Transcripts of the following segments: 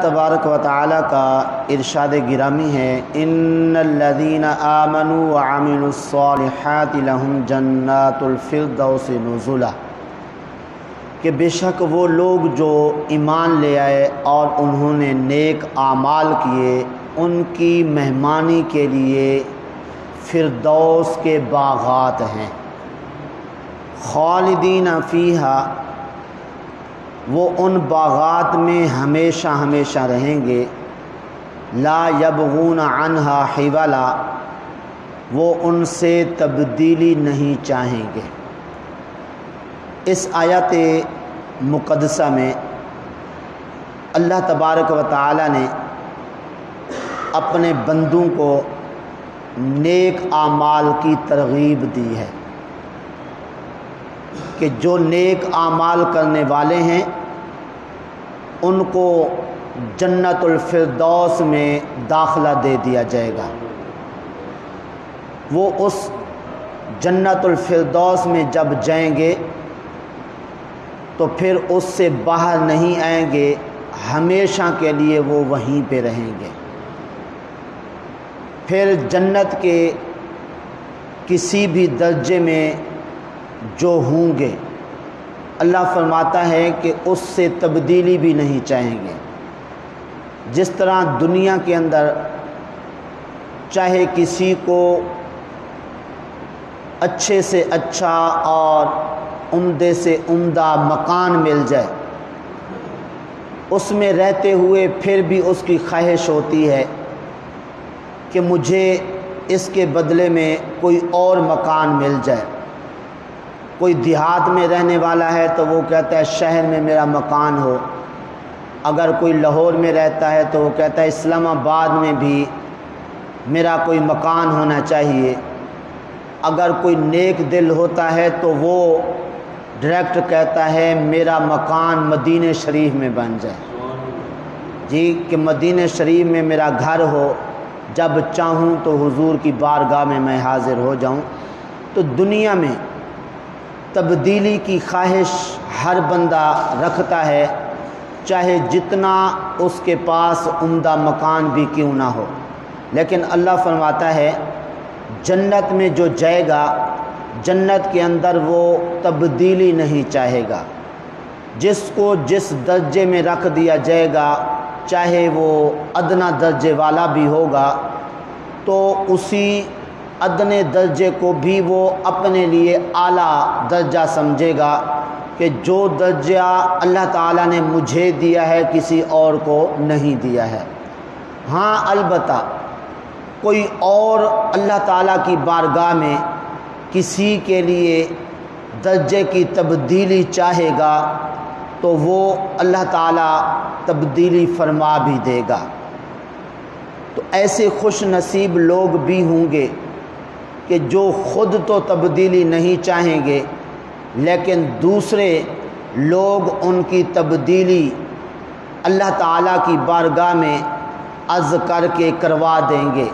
تبارک و تعالی کا ارشاد گرامی ہے، ان الذین آمنوا وعملوا الصالحات لهم جنات الفردوس نزلا، کہ بے شک وہ لوگ جو ایمان لے آئے اور انہوں نے نیک اعمال کیے، ان کی مہمانی کے لیے فردوس کے باغات ہیں، خالدین فیہا، وہ ان باغات میں ہمیشہ ہمیشہ رہیں گے، لا یبغون عنہا حولا، وہ ان سے تبدیلی نہیں چاہیں گے۔ اس آیت مقدسہ میں اللہ تبارک و تعالی نے اپنے بندوں کو نیک اعمال کی ترغیب دی ہے کہ جو نیک اعمال کرنے والے ہیں ان کو جنت الفردوس میں داخلہ دے دیا جائے گا۔ وہ اس جنت الفردوس میں جب جائیں گے تو پھر اس سے باہر نہیں آئیں گے، ہمیشہ کے لیے وہ وہیں پہ رہیں گے۔ پھر جنت کے کسی بھی درجے میں جو ہوں گے، اللہ فرماتا ہے کہ اس سے تبدیلی بھی نہیں چاہیں گے۔ جس طرح دنیا کے اندر چاہے کسی کو اچھے سے اچھا اور عمدے سے عمدہ مکان مل جائے، اس میں رہتے ہوئے پھر بھی اس کی خواہش ہوتی ہے کہ مجھے اس کے بدلے میں کوئی اور مکان مل جائے۔ کوئی دیہات میں رہنے والا ہے تو وہ کہتا ہے شہر میں میرا مکان ہو، اگر کوئی لاہور میں رہتا ہے تو وہ کہتا ہے اسلام آباد میں بھی میرا کوئی مکان ہونا چاہیے۔ اگر کوئی نیک دل ہوتا ہے تو وہ ڈائریکٹ کہتا ہے میرا مکان مدینہ شریف میں بن جائے، جی کہ مدینہ شریف میں میرا گھر ہو، جب چاہوں تو حضور کی بارگاہ میں حاضر ہو جاؤں۔ تو دنیا میں تبدیلی کی خواہش ہر بندہ رکھتا ہے، چاہے جتنا اس کے پاس عمدہ مکان بھی کیوں نہ ہو۔ لیکن اللہ فرماتا ہے جنت میں جو جائے گا، جنت کے اندر وہ تبدیلی نہیں چاہے گا۔ جس کو جس درجے میں رکھ دیا جائے گا، چاہے وہ ادنا درجے والا بھی ہوگا، تو اسی ادنے درجے کو بھی وہ اپنے لیے اعلیٰ درجہ سمجھے گا کہ جو درجہ اللہ تعالیٰ نے مجھے دیا ہے کسی اور کو نہیں دیا ہے۔ ہاں البتہ کوئی اور اللہ تعالیٰ کی بارگاہ میں کسی کے لیے درجے کی تبدیلی چاہے گا تو وہ اللہ تعالیٰ تبدیلی فرما بھی دے گا۔ تو ایسے خوش نصیب لوگ بھی ہوں گے کہ جو خود تو تبدیلی نہیں چاہیں گے، لیکن دوسرے لوگ ان کی تبدیلی اللہ تعالیٰ کی بارگاہ میں عرض کر کے کروا دیں گے۔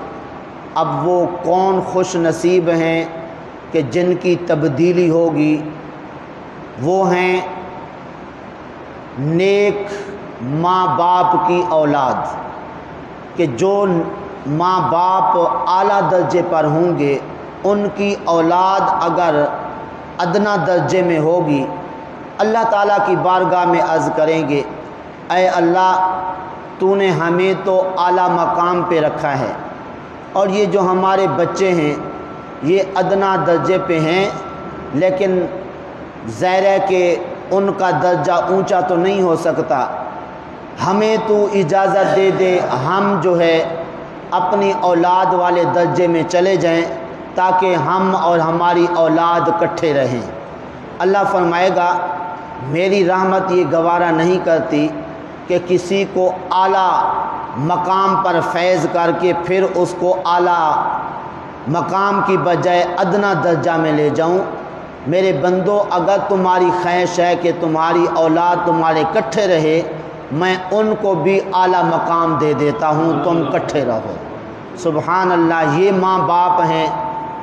اب وہ کون خوش نصیب ہیں کہ جن کی تبدیلی ہوگی؟ وہ ہیں نیک ماں باپ کی اولاد، کہ جو ماں باپ اعلیٰ درجے پر ہوں گے، ان کی اولاد اگر ادنا درجے میں ہوگی، اللہ تعالیٰ کی بارگاہ میں عرض کریں گے اے اللہ تو نے ہمیں تو اعلیٰ مقام پہ رکھا ہے، اور یہ جو ہمارے بچے ہیں یہ ادنا درجے پہ ہیں، لیکن ظاہر ہے کہ ان کا درجہ اونچا تو نہیں ہو سکتا، ہمیں تو اجازت دے دے ہم جو ہے اپنی اولاد والے درجے میں چلے جائیں تاکہ ہم اور ہماری اولاد اکٹھے رہیں۔ اللہ فرمائے گا میری رحمت یہ گوارا نہیں کرتی کہ کسی کو اعلیٰ مقام پر فیض کر کے پھر اس کو اعلیٰ مقام کی بجائے ادنا درجہ میں لے جاؤں۔ میرے بندو، اگر تمہاری خواہش ہے کہ تمہاری اولاد تمہارے اکٹھے رہے، میں ان کو بھی اعلیٰ مقام دے دیتا ہوں، تم اکٹھے رہو۔ سبحان اللہ، یہ ماں باپ ہیں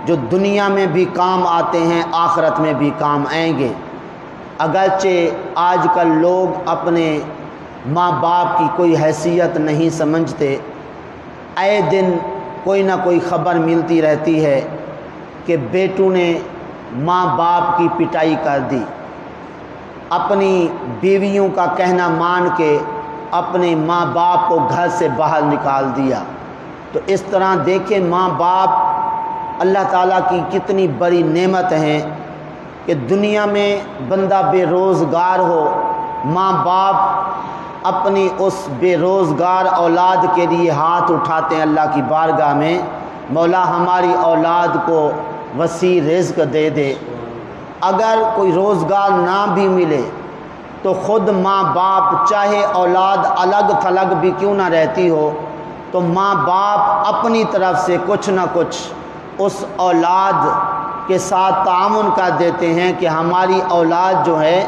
جو دنیا میں بھی کام آتے ہیں، آخرت میں بھی کام آئیں گے۔ اگرچہ آج کل لوگ اپنے ماں باپ کی کوئی حیثیت نہیں سمجھتے۔ اے دن کوئی نہ کوئی خبر ملتی رہتی ہے کہ بیٹوں نے ماں باپ کی پٹائی کر دی، اپنی بیویوں کا کہنا مان کے اپنے ماں باپ کو گھر سے باہر نکال دیا۔ تو اس طرح دیکھیں ماں باپ اللہ تعالیٰ کی کتنی بڑی نعمت ہیں کہ دنیا میں بندہ بے روزگار ہو، ماں باپ اپنی اس بے روزگار اولاد کے لیے ہاتھ اٹھاتے ہیں اللہ کی بارگاہ میں، مولا ہماری اولاد کو وسیع رزق دے دے۔ اگر کوئی روزگار نہ بھی ملے تو خود ماں باپ چاہے اولاد الگ تھلگ بھی کیوں نہ رہتی ہو تو ماں باپ اپنی طرف سے کچھ نہ کچھ اس اولاد کے ساتھ تعاون کر دیتے ہیں کہ ہماری اولاد جو ہے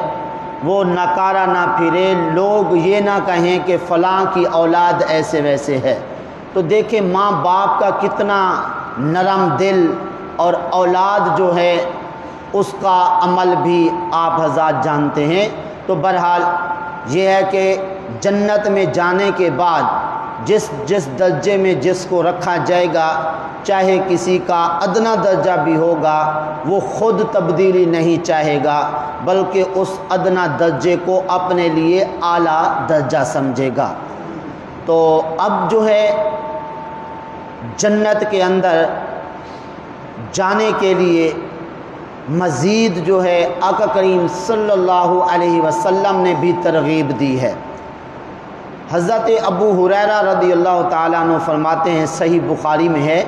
وہ نکارا نہ پھرے، لوگ یہ نہ کہیں کہ فلاں کی اولاد ایسے ویسے ہے۔ تو دیکھیں ماں باپ کا کتنا نرم دل، اور اولاد جو ہے اس کا عمل بھی آپ حضرات جانتے ہیں۔ تو بہرحال یہ ہے کہ جنت میں جانے کے بعد جس درجے میں جس کو رکھا جائے گا، چاہے کسی کا ادنا درجہ بھی ہوگا، وہ خود تبدیلی نہیں چاہے گا بلکہ اس ادنا درجے کو اپنے لیے اعلیٰ درجہ سمجھے گا۔ تو اب جو ہے جنت کے اندر جانے کے لیے مزید جو ہے آقا کریم صلی اللہ علیہ وسلم نے بھی ترغیب دی ہے۔ حضرت ابو ہریرہ رضی اللہ تعالیٰ عنہ فرماتے ہیں، صحیح بخاری میں ہے،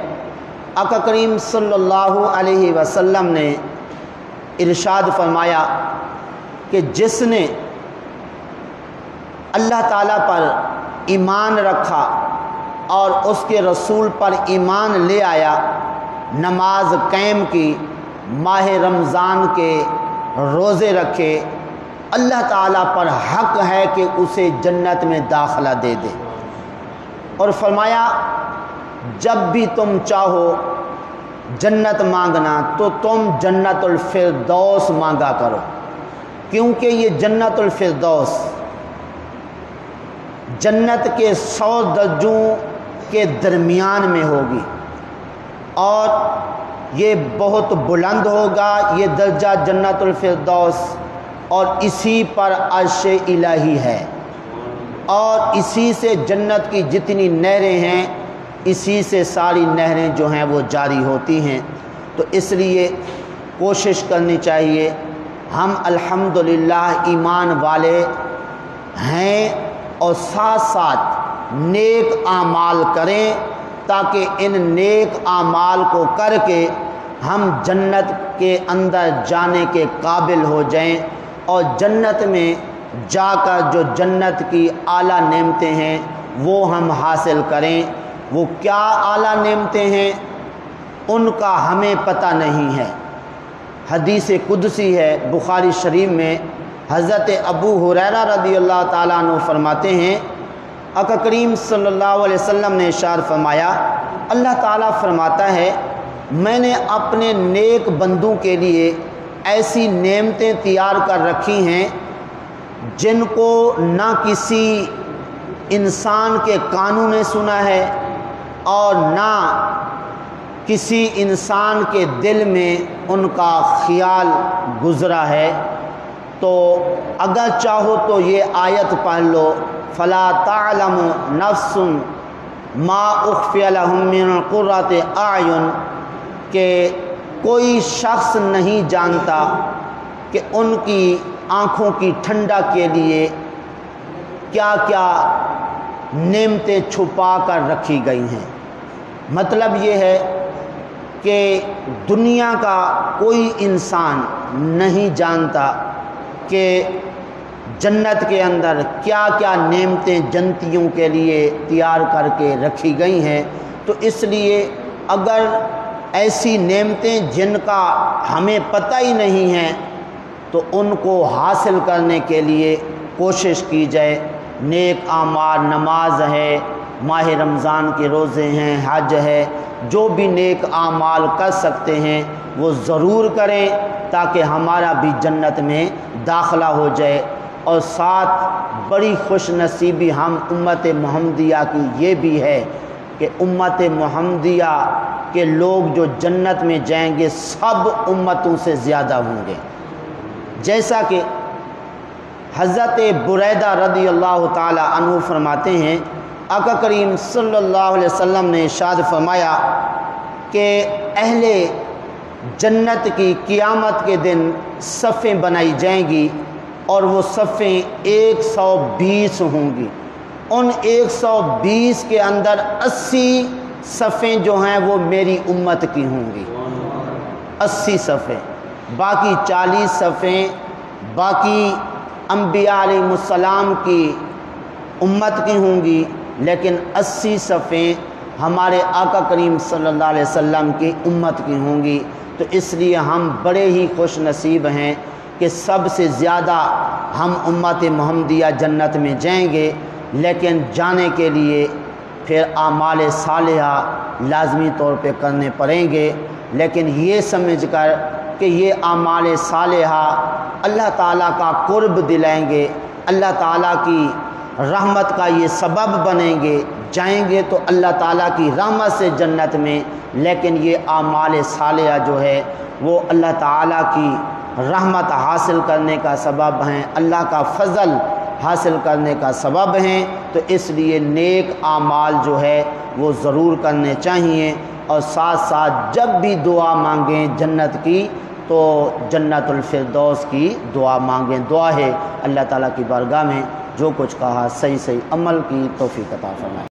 آقا کریم صلی اللہ علیہ وسلم نے ارشاد فرمایا کہ جس نے اللہ تعالیٰ پر ایمان رکھا اور اس کے رسول پر ایمان لے آیا، نماز قائم کی، ماہ رمضان کے روزے رکھے، اللہ تعالیٰ پر حق ہے کہ اسے جنت میں داخلہ دے دے۔ اور فرمایا جب بھی تم چاہو جنت مانگنا تو تم جنت الفردوس مانگا کرو، کیونکہ یہ جنت الفردوس جنت کے 100 درجوں کے درمیان میں ہوگی، اور یہ بہت بلند ہوگا یہ درجہ جنت الفردوس، اور اسی پر عرش الہی ہے، اور اسی سے جنت کی جتنی نہریں ہیں اسی سے ساری نہریں جو ہیں وہ جاری ہوتی ہیں۔ تو اس لیے کوشش کرنی چاہیے، ہم الحمدللہ ایمان والے ہیں اور ساتھ ساتھ نیک اعمال کریں تاکہ ان نیک اعمال کو کر کے ہم جنت کے اندر جانے کے قابل ہو جائیں، اور جنت میں جا کر جو جنت کی اعلیٰ نعمتیں ہیں وہ ہم حاصل کریں۔ وہ کیا اعلیٰ نعمتیں ہیں ان کا ہمیں پتہ نہیں ہے۔ حدیث قدسی ہے بخاری شریف میں، حضرت ابو ہریرہ رضی اللہ تعالیٰ عنہ فرماتے ہیں، آقا کریم صلی اللہ علیہ وسلم نے ارشاد فرمایا، اللہ تعالیٰ فرماتا ہے میں نے اپنے نیک بندوں کے لیے ایسی نعمتیں تیار کر رکھی ہیں جن کو نہ کسی انسان کے کانوں نے سنا ہے اور نہ کسی انسان کے دل میں ان کا خیال گزرا ہے۔ تو اگر چاہو تو یہ آیت پڑھ لو، فلا تعلم نفس ما اخفی لهم من قرۃ اعین، کہ کوئی شخص نہیں جانتا کہ ان کی آنکھوں کی ٹھنڈا کے لیے کیا کیا نعمتیں چھپا کر رکھی گئی ہیں۔ مطلب یہ ہے کہ دنیا کا کوئی انسان نہیں جانتا کہ جنت کے اندر کیا کیا نعمتیں جنتیوں کے لیے تیار کر کے رکھی گئی ہیں۔ تو اس لیے اگر ایسی نعمتیں جن کا ہمیں پتہ ہی نہیں ہے تو ان کو حاصل کرنے کے لیے کوشش کی جائے۔ نیک اعمال، نماز ہے، ماہ رمضان کے روزے ہیں، حج ہے، جو بھی نیک اعمال کر سکتے ہیں وہ ضرور کریں تاکہ ہمارا بھی جنت میں داخلہ ہو جائے۔ اور ساتھ بڑی خوش نصیبی ہم امت محمدیہ کی یہ بھی ہے کہ امت محمدیہ کے لوگ جو جنت میں جائیں گے سب امتوں سے زیادہ ہوں گے، جیسا کہ حضرت بریدہ رضی اللہ تعالی عنہ فرماتے ہیں آقا کریم صلی اللہ علیہ وسلم نے ارشاد فرمایا کہ اہل جنت کی قیامت کے دن صفیں بنائی جائیں گی اور وہ صفیں 120 ہوں گی، ان 120 کے اندر 80 صفیں جو ہیں وہ میری امت کی ہوں گی، 80 صفیں، باقی 40 صفیں باقی انبیاء علیہ السلام کی امت کی ہوں گی، لیکن 80 صفیں ہمارے آقا کریم صلی اللہ علیہ وسلم کی امت کی ہوں گی۔ تو اس لیے ہم بڑے ہی خوش نصیب ہیں کہ سب سے زیادہ ہم امت محمدیہ جنت میں جائیں گے، لیکن جانے کے لیے پھر اعمال صالحہ لازمی طور پہ کرنے پڑیں گے، لیکن یہ سمجھ کر کہ یہ اعمال صالحہ اللہ تعالیٰ کا قرب دلائیں گے، اللہ تعالیٰ کی رحمت کا یہ سبب بنیں گے، جائیں گے تو اللہ تعالیٰ کی رحمت سے جنت میں، لیکن یہ اعمال صالحہ جو ہے وہ اللہ تعالیٰ کی رحمت حاصل کرنے کا سبب ہیں، اللہ کا فضل حاصل کرنے کا سبب ہیں۔ تو اس لیے نیک اعمال جو ہے وہ ضرور کرنے چاہیے، اور ساتھ ساتھ جب بھی دعا مانگیں جنت کی تو جنت الفردوس کی دعا مانگیں۔ دعا ہے اللہ تعالیٰ کی بارگاہ میں جو کچھ کہا صحیح عمل کی توفیق عطا فرمائے۔